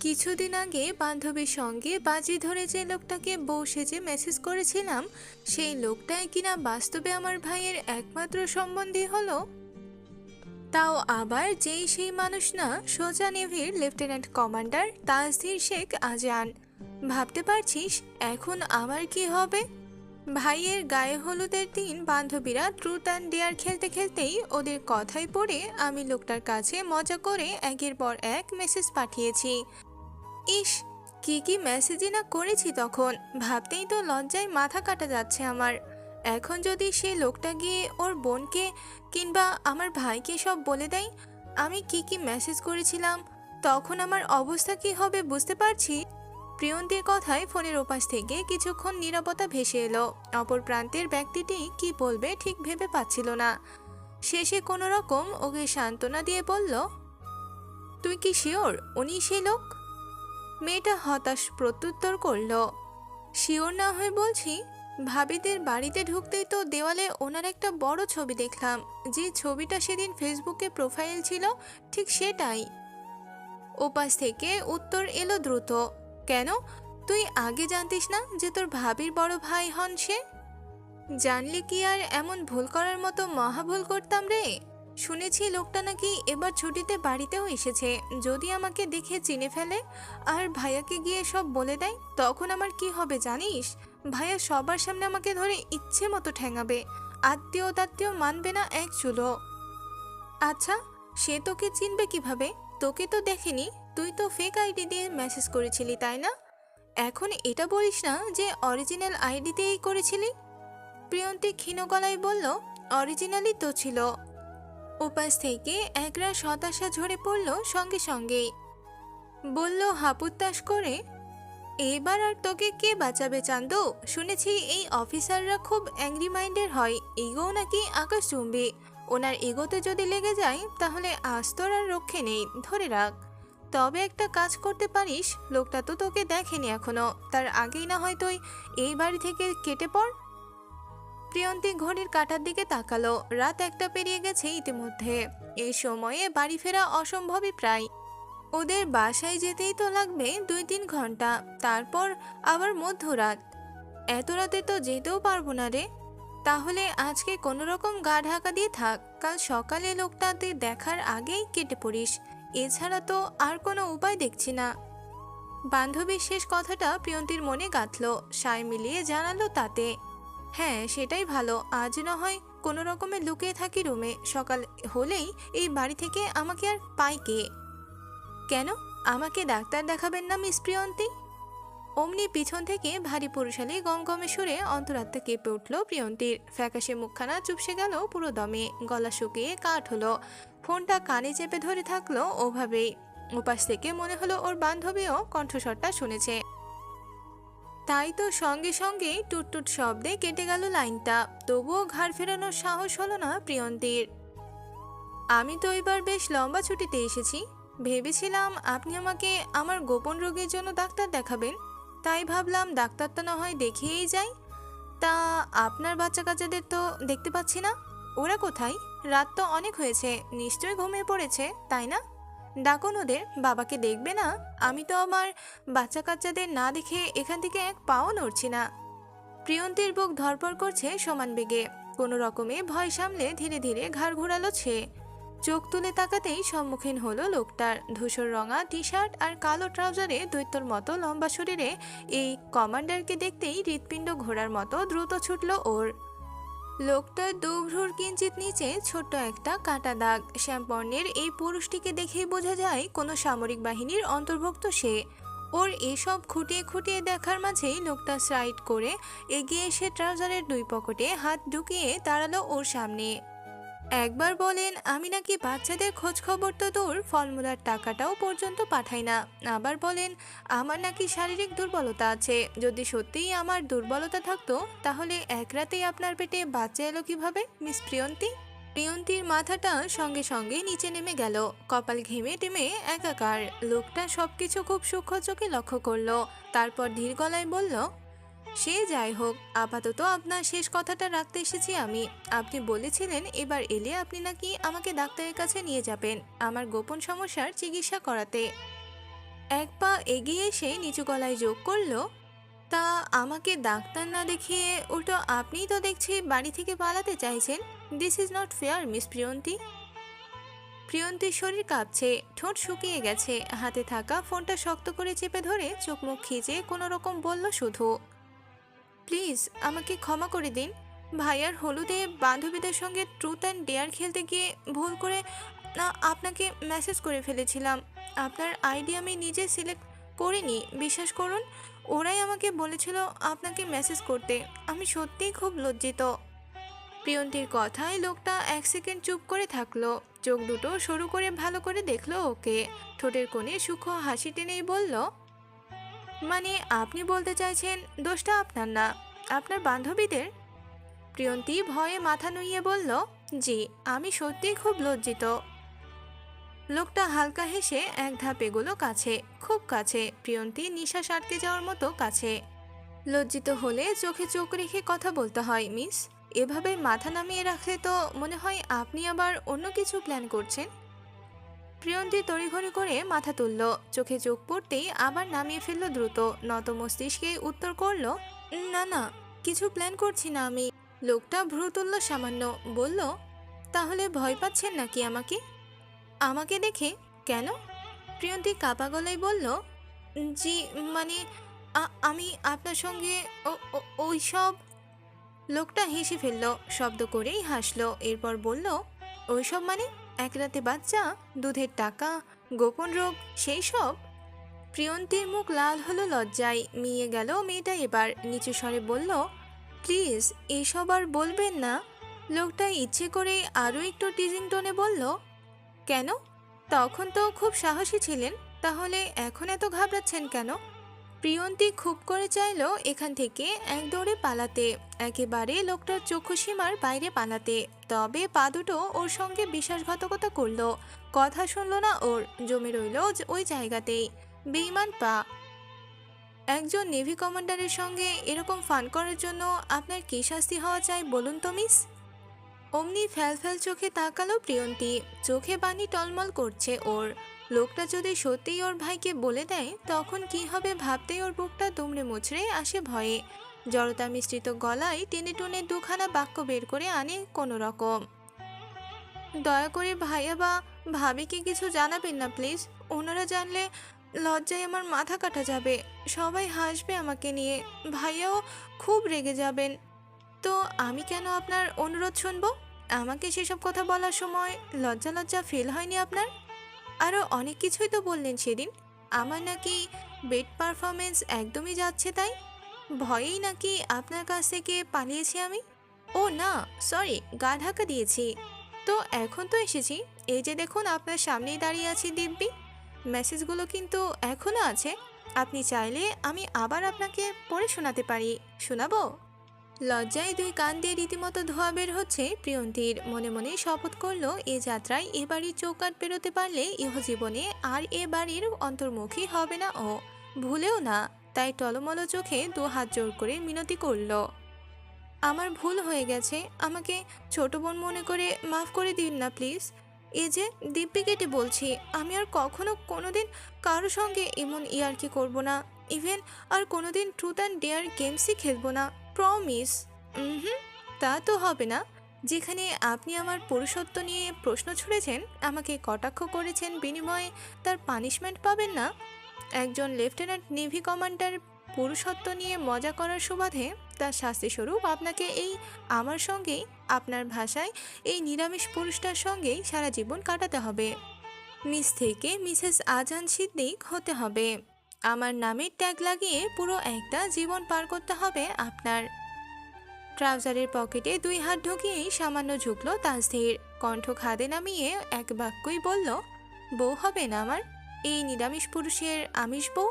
কিছুদিন আগে বান্ধবীর সঙ্গে বাজি ধরে যে লোকটাকে বউ সেজে মেসেজ করেছিলাম, সেই লোকটাই কিনা বাস্তবে আমার ভাইয়ের একমাত্র সম্বন্ধী হলো। তাও আবার যেই সেই মানুষ না, সোজা নেভির লেফটেন্যান্ট কমান্ডার তাজধীর শেখ আজান। ভাবতে পারছিস এখন আমার কি হবে? ভাইয়ের গায়ে হলুদের দিন বান্ধবীরা ট্রুথ অ্যান্ড ডেয়ার খেলতে খেলতেই ওদের কথায় পড়ে আমি লোকটার কাছে মজা করে একের পর এক মেসেজ পাঠিয়েছি। ইস, কি কি মেসেজই না করেছি তখন, ভাবতেই তো লজ্জায় মাথা কাটা যাচ্ছে আমার। এখন যদি সে লোকটা গিয়ে ওর বোনকে কিংবা আমার ভাইকে সব বলে দেয় আমি কি কি মেসেজ করেছিলাম, তখন আমার অবস্থা কি হবে বুঝতে পারছি। প্রিয়ন্তীর কথায় ফোনের ওপাশ থেকে কিছুক্ষণ নীরবতা ভেসে এলো। অপর প্রান্তের ব্যক্তিটি কি বলবে ঠিক ভেবে পাচ্ছিল না। শেষে কোনো রকম ওকে সান্ত্বনা দিয়ে বলল, তুই কি শিওর উনি সেই লোক? মেয়েটা হতাশ প্রত্যুত্তর করল, শিওর না হয়ে বলছি, ভাবিদের বাড়িতে ঢুকতেই তো দেওয়ালে ওনার একটা বড় ছবি দেখলাম, যে ছবিটা সেদিন ফেসবুকে প্রোফাইল ছিল ঠিক সেটাই। ওপাশ থেকে উত্তর এলো দ্রুত, কেন তুই আগে জানতিস না যে তোর ভাবির বড় ভাই হন সে? জানলে কি আর এমন ভুল করার মতো মহা ভুল করতাম রে? শুনেছি লোকটা নাকি এবার ছুটিতে বাড়িতেও এসেছে। যদি আমাকে দেখে চিনে ফেলে আর ভাইয়াকে গিয়ে সব বলে দেয়, তখন আমার কি হবে জানিস? ভাইয়া সবার সামনে আমাকে ধরে ইচ্ছে মতো ঠ্যাঙাবে, আত্মীয় তাত্মীয় মানবে না এক চুলো। আচ্ছা, সে তোকে চিনবে কিভাবে? তোকে তো দেখেনি, তুই তো ফেক আইডি দিয়ে মেসেজ করেছিলি তাই না? এখন এটা বলিস না যে অরিজিনাল আইডিতেই করেছিলি। প্রিয়ন্তী ক্ষীণ গলায় বলল, অরিজিনালই তো ছিল। উপাস থেকে একরাশ হতাশা ঝরে পড়ল সঙ্গে সঙ্গেই। বলল হাপুত্তাস করে, এবার আর তোকে কে বাঁচাবে চান্দু? শুনেছি এই অফিসাররা খুব অ্যাংরি মাইন্ডের হয়, ইগো নাকি আকাশচুম্বী। ওনার ইগোতে যদি লেগে যায় তাহলে আজ তোর আর রক্ষে নেই, ধরে রাখ। তবে একটা কাজ করতে পারিস, লোকটা তো তোকে দেখেনি এখনো, তার আগেই না হয় তুই এই বাড়ি থেকে কেটে পড়। প্রিয়ন্তী ঘড়ির কাঁটার দিকে তাকালো, রাত 1টা পেরিয়ে গেছে ইতিমধ্যে। এই সময়ে বাড়ি ফেরা অসম্ভবই প্রায়। ওদের বাসায় যেতেই তো লাগবে 2-3 ঘন্টা, তারপর আবার মধ্যরাত। এত রাতে তো যেতেও পারবো না রে। তাহলে আজকে কোনো রকম গা ঢাকা দিয়ে থাক, কাল সকালে লোকটাতে দেখার আগেই কেটে পড়িস। এছাড়া তো আর কোনো উপায় দেখছি না। বান্ধবীর শেষ কথাটা প্রিয়ন্তীর মনে গাঁথল, সায় মিলিয়ে জানালো তাতে, হ্যাঁ সেটাই ভালো। আজ না হয় কোনো রকমে লুকিয়ে থাকি রুমে, সকাল হলেই এই বাড়ি থেকে আমাকে আর পাই কে? কেন, আমাকে ডাক্তার দেখাবেন না মিস প্রিয়ন্তী? অমনি পিছন থেকে ভারী পুরুষালী গমগমে সুরে অন্তরাত্মা কেঁপে উঠল প্রিয়ন্তীর। ফ্যাকাশে মুখখানা চুপসে গেল পুরো দমে, গলা শুকিয়ে কাঠ হলো। ফোনটা কানে চেপে ধরে থাকলো ওভাবেই। ওপাশ থেকে মনে হলো ওর বান্ধবীও কণ্ঠস্বরটা শুনেছে। তাই তো সঙ্গে সঙ্গেই টুটটুট শব্দে কেটে গেল লাইনটা। তবুও ঘাড় ফেরানোর সাহস হলো না প্রিয়ন্তীর। আমি তো এবার বেশ লম্বা ছুটিতে এসেছি। ভেবেছিলাম আপনি আমাকে আমার গোপন রোগের জন্য ডাক্তার দেখাবেন, তাই ভাবলাম ডাক্তারটা না হয় দেখিয়েই যাই। তা আপনার বাচ্চা কাচ্চাদের তো দেখতে পাচ্ছি না, ওরা কোথায়? রাত তো অনেক হয়েছে, নিশ্চয়ই ঘুমিয়ে পড়েছে তাই না? ডাকুন ওদের, বাবাকে দেখবে না? আমি তো আমার বাচ্চা কাচ্চাদের না দেখে এখান থেকে এক পাও নড়ছি না। প্রিয়ন্তীর বুক ধড়ফড় করছে সমান বেগে। কোনো রকমে ভয় সামলে ধীরে ধীরে ঘাড় ঘোরালো সে। চোখ তুলে তাকাতেই সম্মুখীন হলো লোকটার। ধূসর রঙা টি শার্ট আর কালো ট্রাউজারে দৈত্যর মতো লম্বা শরীরে এই কমান্ডারকে দেখতেই হৃৎপিণ্ড ঘোরার মতো দ্রুত ছুটল ওর। লোকটার দুভ্রুর কিঞ্চিত নিচে ছোট্ট একটা কাটা দাগ। শ্যামবর্ণের এই পুরুষটিকে দেখেই বোঝা যায় কোনো সামরিক বাহিনীর অন্তর্ভুক্ত সে। ওর এসব খুঁটিয়ে খুঁটিয়ে দেখার মাঝেই লোকটা সাইড করে এগিয়ে এসে ট্রাউজারের 2 পকেটে হাত ঢুকিয়ে দাঁড়ালো ওর সামনে। একবার বলেন আমি নাকি বাচ্চাদের খোঁজ খবর তো দূর, ফর্মুলার টাকাটাও পর্যন্ত পাঠাই না। আবার বলেন আমার নাকি শারীরিক দুর্বলতা আছে। যদি সত্যিই আমার দুর্বলতা থাকতো তাহলে এক রাতেই আপনার পেটে বাচ্চা এলো কিভাবে মিস প্রিয়ন্তী? প্রিয়ন্তীর মাথাটা সঙ্গে সঙ্গে নিচে নেমে গেল, কপাল ঘেমে টেমে একাকার। লোকটা সবকিছু খুব সূক্ষ্ম চোখে লক্ষ্য করলো, তারপর ধীর গলায় বলল, সে যাই হোক, আপাতত আপনার শেষ কথাটা রাখতে এসেছি আমি। আপনি বলেছিলেন এবার এলে আপনি নাকি আমাকে ডাক্তারের কাছে নিয়ে যাবেন আমার গোপন সমস্যার চিকিৎসা করাতে। এক পা এগিয়ে এসে নিচু গলায় যোগ করলো, তা আমাকে ডাক্তার না দেখিয়ে উল্টো আপনিই তো দেখছি বাড়ি থেকে পালাতে চাইছেন। This is not fair miss Priyanti. প্রিয়ন্তীর শরীর কাঁপছে, ঠোঁট শুকিয়ে গেছে, হাতে থাকা ফোনটা শক্ত করে চেপে ধরে চোখ মুখ খিচে কোনো রকম বলল শুধু, প্লিজ আমাকে ক্ষমা করে দিন। ভাইয়ার হলুদে বান্ধবীদের সঙ্গে ট্রুথ অ্যান্ড ডেয়ার খেলতে গিয়ে ভুল করে না আপনাকে মেসেজ করে ফেলেছিলাম। আপনার আইডি আমি নিজে সিলেক্ট করিনি, বিশ্বাস করুন। ওরাই আমাকে বলেছিল আপনাকে মেসেজ করতে। আমি সত্যিই খুব লজ্জিত। প্রিয়ন্তীর কথায় লোকটা এক সেকেন্ড চুপ করে থাকলো, চোখ দুটো সরু করে ভালো করে দেখলো ওকে, ঠোঁটের কোণে সূক্ষ্ম হাসি টেনেই বলল, মানে আপনি বলতে চাইছেন দোষটা আপনার না, আপনার বান্ধবীদের? প্রিয়ন্তী ভয়ে মাথা নুইয়ে বলল, জি, আমি সত্যিই খুব লজ্জিত। লোকটা হালকা হেসে এক ধাপ এগোলো কাছে, খুব কাছে, প্রিয়ন্তী নিঃশ্বাস আটকে যাওয়ার মতো কাছে। লজ্জিত হলে চোখে চোখ রেখে কথা বলতে হয় মিস। এভাবে মাথা নামিয়ে রাখলে তো মনে হয় আপনি আবার অন্য কিছু প্ল্যান করছেন। প্রিয়ন্তী তড়িঘড়ি করে মাথা তুলল, চোখে চোখ পড়তেই আবার নামিয়ে ফেলল দ্রুত, নত মস্তিষ্কে উত্তর করল, না না, কিছু প্ল্যান করছি না আমি। লোকটা ভ্রু তুলল সামান্য, বলল, তাহলে ভয় পাচ্ছেন নাকি আমাকে? আমাকে দেখে? কেন? প্রিয়ন্তী কাপা গলায় বলল, জি মানে আমি আপনার সঙ্গে ওই সব। লোকটা হেসে ফেলল, শব্দ করেই হাসলো, এরপর বলল, ওইসব মানে? এক রাতে বাচ্চা, দুধের টাকা, গোপন রোগ, সেই সব? প্রিয়ন্তীর মুখ লাল হলো লজ্জায়, মিয়ে গেল মেয়েটা এবার, নিচু স্বরে বলল, প্লিজ এসব আর বলবেন না। লোকটা ইচ্ছে করে আরও একটু টিজিং টোনে বলল, কেন? তখন তো খুব সাহসী ছিলেন, তাহলে এখন এত ঘাবড়াচ্ছেন কেন? প্রিয়ন্তী খুব করে চাইল এখান থেকে এক দৌড়ে পালাতে, একেবারে লোকটার চক্ষু সীমার বাইরে পালাতে, তবে পা দুটো ওর সঙ্গে বিশ্বাসঘাতকতা করলো, কথা শুনলো না ওর, জমে রইল ওই জায়গাতেই বেঈমান পা। একজন নেভি কমান্ডারের সঙ্গে এরকম ফান করার জন্য আপনার কী শাস্তি হওয়া চাই বলুন তো মিস? অমনি ফ্যাল ফ্যাল চোখে তাকালো প্রিয়ন্তী, চোখে পানি টলমল করছে ওর। লোকটা যদি সত্যিই ওর ভাইকে বলে দেয় তখন কি হবে ভাবতেই ওর বুকটা দুমড়ে মুচড়ে আসে ভয়ে। জড়তা মিশ্রিত গলায় টেনে টুনে দুখানা বাক্য বের করে আনে কোনো রকম, দয়া করে ভাইয়া বা ভাবিকে কিছু জানাবেন না প্লিজ। ওনারা জানলে লজ্জায় আমার মাথা কাটা যাবে, সবাই হাসবে আমাকে নিয়ে, ভাইয়াও খুব রেগে যাবেন। তো আমি কেন আপনার অনুরোধ শুনবো? আমাকে সেসব কথা বলার সময় লজ্জা লজ্জা ফিল হয়নি আপনার? আরও অনেক কিছুই তো বললেন সেদিন, আমার নাকি বেড পারফরমেন্স একদমই যাচ্ছে তাই, ভয়েই নাকি আপনার কাছ থেকে পালিয়েছি আমি। ও না, সরি, গা ঢাকা দিয়েছি। তো এখন তো এসেছি, এই যে দেখুন আপনার সামনেই দাঁড়িয়ে আছি দিব্যি। মেসেজগুলো কিন্তু এখনও আছে, আপনি চাইলে আমি আবার আপনাকে পড়ে শোনাতে পারি। শোনাবো? লজ্জায় দুই কান দিয়ে রীতিমতো ধোয়া বের হচ্ছে প্রিয়ন্তীর, মনে মনে শপথ করলো এ যাত্রায় এ বাড়ির চৌকাট পেরোতে পারলে ইহজীবনে আর এ বাড়ির অন্তর্মুখী হবে না ও, ভুলেও না। তাই টলমল চোখে দু হাত জোর করে মিনতি করল, আমার ভুল হয়ে গেছে, আমাকে ছোট বোন মনে করে মাফ করে দিন না প্লিজ। এই যে দিব্যি কেটে বলছি, আমি আর কখনো কোনোদিন কারো সঙ্গে এমন ইয়ার্কি করব না, ইভেন আর কোনোদিন ট্রুথ অ্যান্ড ডেয়ার গেমসই খেলবো না, প্রমিস। হুম, তা তো হবে না। যেখানে আপনি আমার পুরুষত্ব নিয়ে প্রশ্ন ছুড়েছেন, আমাকে কটাক্ষ করেছেন, বিনিময়ে তার পানিশমেন্ট পাবেন না? একজন লেফটেন্যান্ট নেভি কমান্ডার পুরুষত্ব নিয়ে মজা করার সুবাদে তার শাস্তিস্বরূপ আপনাকে এই আমার সঙ্গেই, আপনার ভাষায় এই নিরামিষ পুরুষটার সঙ্গেই সারা জীবন কাটাতে হবে। মিস থেকে মিসেস আজান সিদ্দিক হতে হবে, আমার নামের ট্যাগ লাগিয়ে পুরো একটা জীবন পার করতে হবে আপনার। ট্রাউজারের পকেটে দুই হাত ঢুকিয়েই সামান্য ঝুঁকলো তাসধীর, কণ্ঠ খাদে নামিয়ে এক বাক্যই বলল, বউ হবে না আমার, এই নিরামিষ পুরুষের আমিষ বউ।